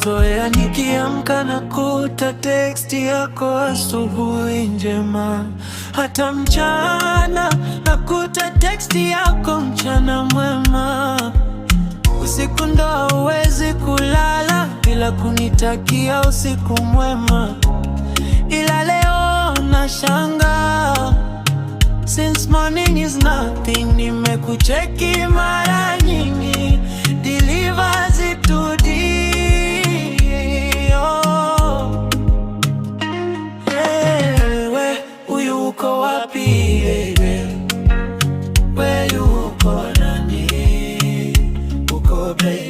Nimezoea nikiamka nakuta teksti yako asubuhi njema, hata mchana nakuta teksti yako mchana mwema. Usiku ndo hauwezi kulala bila kunitakia usiku mwema, ila leo nashangaa, since morning is nothing. Nimekucheki mara nyingi, delivers it today. Oh, we huyu uko wapi baby? We uko nani? Uko baby?